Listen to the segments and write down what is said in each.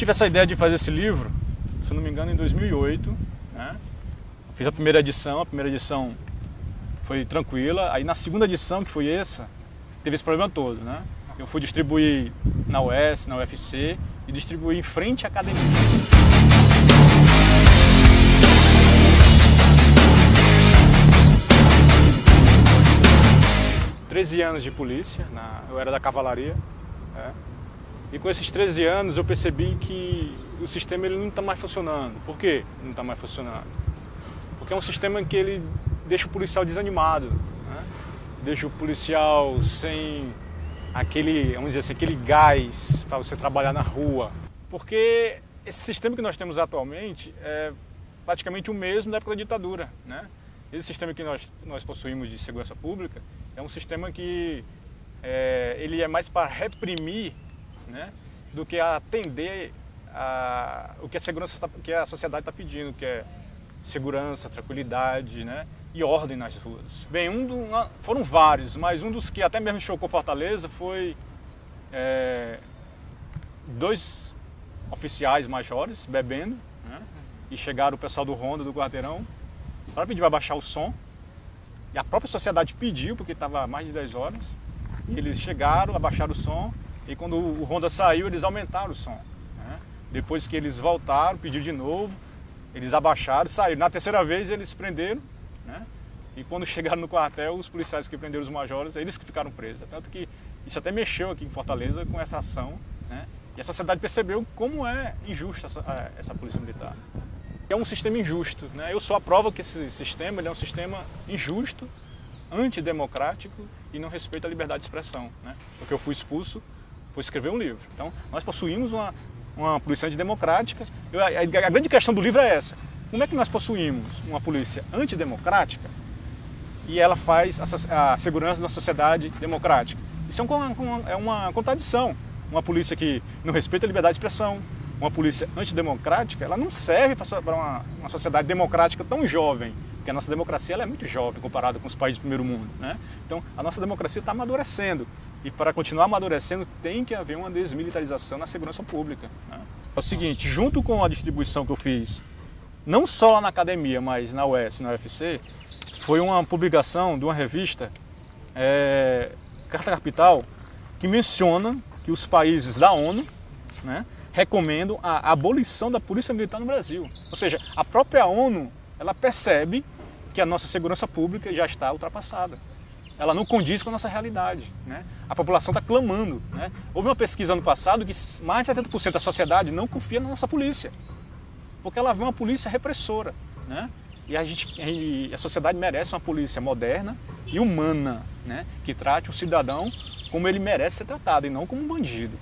tive essa ideia de fazer esse livro, se não me engano, em 2008, né? Fiz a primeira edição foi tranquila. Aí na segunda edição, que foi essa, teve esse problema todo, né? Eu fui distribuir na UES, na UFC e distribuí em frente à academia. 13 anos de polícia, eu era da cavalaria, né? E com esses 13 anos eu percebi que o sistema ele não está mais funcionando. Por que não está mais funcionando? Porque é um sistema em que ele deixa o policial desanimado, né? Deixa o policial sem aquele, vamos dizer assim, aquele gás para você trabalhar na rua. Porque esse sistema que nós temos atualmente é praticamente o mesmo da época da ditadura, né? Esse sistema que nós possuímos de segurança pública é um sistema que ele é mais para reprimir, né, do que atender o que a sociedade está pedindo, que é segurança, tranquilidade, né, e ordem nas ruas. Bem, foram vários, mas um dos que até mesmo chocou Fortaleza foi 2 oficiais majores bebendo, né, e chegaram o pessoal do Ronda, do quarteirão, para pedir para baixar o som, e a própria sociedade pediu, porque estava mais de 10 horas, e eles chegaram, abaixaram o som, e quando o Ronda saiu, eles aumentaram o som, né? Depois que eles voltaram, pediram de novo, eles abaixaram, saíram. Na terceira vez eles prenderam, né? E quando chegaram no quartel, os policiais que prenderam os majores, eles que ficaram presos. Tanto que isso até mexeu aqui em Fortaleza com essa ação, né? E a sociedade percebeu como é injusta essa polícia militar. É um sistema injusto, né? Eu sou a prova que esse sistema ele é um sistema injusto, antidemocrático e não respeita a liberdade de expressão, né? Porque eu fui expulso por escrever um livro. Então, nós possuímos uma polícia antidemocrática. A grande questão do livro é essa. Como é que nós possuímos uma polícia antidemocrática e ela faz a segurança da sociedade democrática? Isso é uma contradição. Uma polícia que não respeita a liberdade de expressão, uma polícia antidemocrática, ela não serve para uma sociedade democrática tão jovem, porque a nossa democracia ela é muito jovem comparada com os países do primeiro mundo, né? Então, a nossa democracia está amadurecendo, e para continuar amadurecendo tem que haver uma desmilitarização na segurança pública, né? É o seguinte, junto com a distribuição que eu fiz, não só lá na academia, mas na UES, na UFC, foi uma publicação de uma revista, Carta Capital, que menciona que os países da ONU, né, recomendam a abolição da polícia militar no Brasil. Ou seja, a própria ONU ela percebe que a nossa segurança pública já está ultrapassada. Ela não condiz com a nossa realidade, né? A população está clamando, né? Houve uma pesquisa ano passado que mais de 70% da sociedade não confia na nossa polícia, porque ela vê uma polícia repressora, né? E a sociedade merece uma polícia moderna e humana, né, que trate o cidadão como ele merece ser tratado e não como um bandido.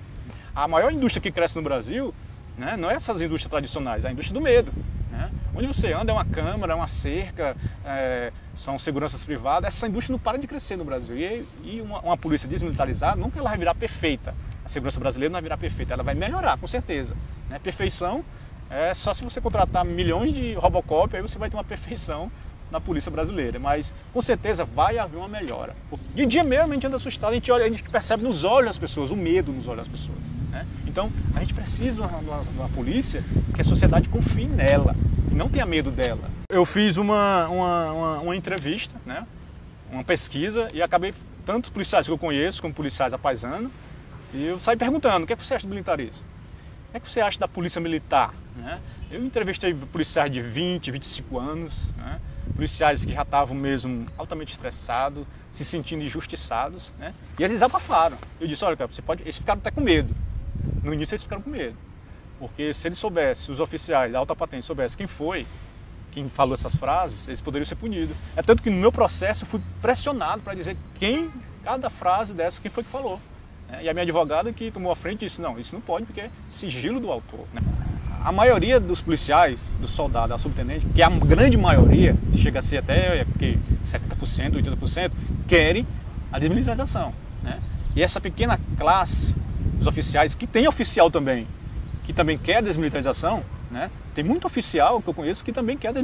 A maior indústria que cresce no Brasil, né, não é essas indústrias tradicionais, é a indústria do medo, né? Onde você anda é uma câmara, é uma cerca, são seguranças privadas. Essa indústria não para de crescer no Brasil. E uma polícia desmilitarizada, nunca ela vai virar perfeita. A segurança brasileira não vai virar perfeita, ela vai melhorar, com certeza, né? Perfeição é só se você contratar milhões de Robocop, aí você vai ter uma perfeição na polícia brasileira, mas com certeza vai haver uma melhora. De dia mesmo a gente anda assustado, a gente percebe nos olhos das pessoas, o medo nos olhos das pessoas, né? Então a gente precisa de uma polícia que a sociedade confie nela e não tenha medo dela. Eu fiz uma entrevista, né, uma pesquisa, e acabei, tanto policiais que eu conheço como policiais à paisana, e eu saí perguntando: o que é que você acha do militarismo? O que é que você acha da polícia militar, né? Eu entrevistei policiais de 20, 25 anos, né? Policiais que já estavam mesmo altamente estressados, se sentindo injustiçados, né? E eles abafaram. Eu disse: olha, cara, eles ficaram até com medo. No início eles ficaram com medo, porque se eles soubessem, os oficiais da alta patente soubessem quem falou essas frases, eles poderiam ser punidos. É tanto que no meu processo eu fui pressionado para dizer cada frase dessa, quem foi que falou. E a minha advogada que tomou a frente disse: não, isso não pode, porque é sigilo do autor, né? A maioria dos policiais, dos soldados, da subtenente, que é a grande maioria, chega a ser até 70%, 80%, querem a desmilitarização, né? E essa pequena classe, os oficiais, que tem oficial também, que também quer a desmilitarização, né? Tem muito oficial que eu conheço que também quer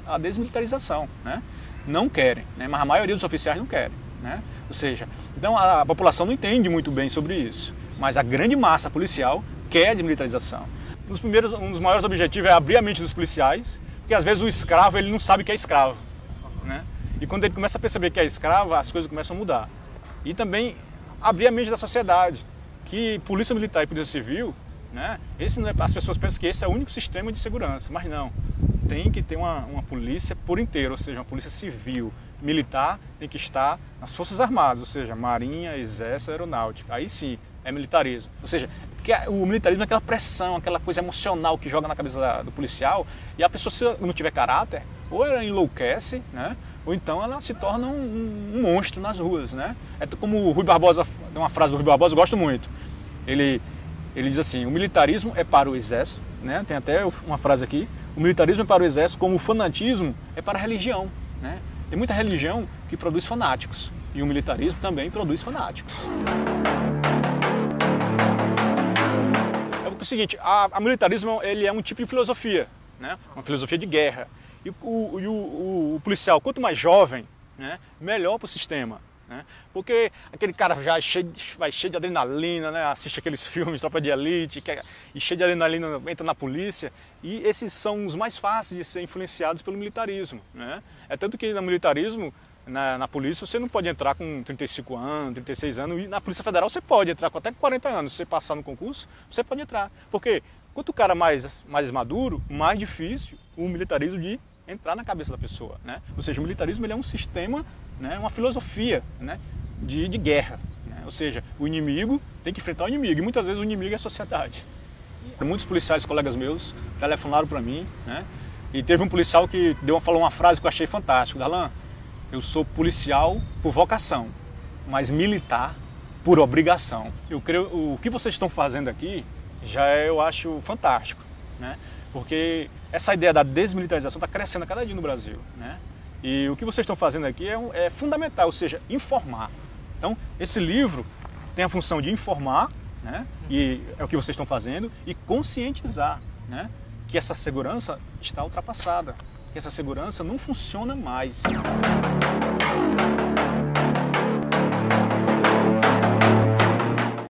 a desmilitarização, né? Não querem, né? Mas a maioria dos oficiais não querem, né? Ou seja, então a população não entende muito bem sobre isso, mas a grande massa policial quer a desmilitarização. um dos maiores objetivos é abrir a mente dos policiais, porque às vezes o escravo ele não sabe que é escravo, né? E quando ele começa a perceber que é escravo, as coisas começam a mudar. E também abrir a mente da sociedade, que polícia militar e polícia civil, né? As pessoas pensam que esse é o único sistema de segurança, mas não. Tem que ter uma polícia por inteiro, ou seja, uma polícia civil. Militar tem que estar nas Forças Armadas, ou seja, Marinha, Exército, Aeronáutica. Aí sim, é militarismo. Ou seja, porque o militarismo é aquela pressão, aquela coisa emocional que joga na cabeça do policial, e a pessoa, se não tiver caráter, ou ela enlouquece, né? Ou então ela se torna um monstro nas ruas, né? É como o Rui Barbosa, tem uma frase do Rui Barbosa, eu gosto muito. Ele diz assim: o militarismo é para o exército, né? Tem até uma frase aqui: o militarismo é para o exército como o fanatismo é para a religião, né? Tem muita religião que produz fanáticos, e o militarismo também produz fanáticos. É o seguinte, o militarismo ele é um tipo de filosofia, né? Uma filosofia de guerra. E o policial, quanto mais jovem, né, melhor para o sistema. Né? Porque aquele cara já vai cheio de adrenalina, né? Assiste aqueles filmes, Tropa de Elite, e cheio de adrenalina entra na polícia, e esses são os mais fáceis de ser influenciados pelo militarismo. Né? É tanto que no militarismo, na polícia, você não pode entrar com 35 anos, 36 anos, e na Polícia Federal você pode entrar com até 40 anos. Se você passar no concurso, você pode entrar. Porque quanto o cara mais maduro, mais difícil o militarismo de entrar na cabeça da pessoa. Né? Ou seja, o militarismo ele é um sistema, né, uma filosofia, né, de guerra. Né? Ou seja, o inimigo tem que enfrentar o inimigo, e muitas vezes o inimigo é a sociedade. Muitos policiais, colegas meus, telefonaram para mim, né, e teve um policial que falou uma frase que eu achei fantástica: Darlan, eu sou policial por vocação, mas militar por obrigação. Eu creio, o que vocês estão fazendo aqui eu acho fantástico, né? Porque essa ideia da desmilitarização está crescendo a cada dia no Brasil, né? E o que vocês estão fazendo aqui é fundamental, ou seja, informar. Então, esse livro tem a função de informar, né? E é o que vocês estão fazendo, e conscientizar, né? Que essa segurança está ultrapassada, que essa segurança não funciona mais.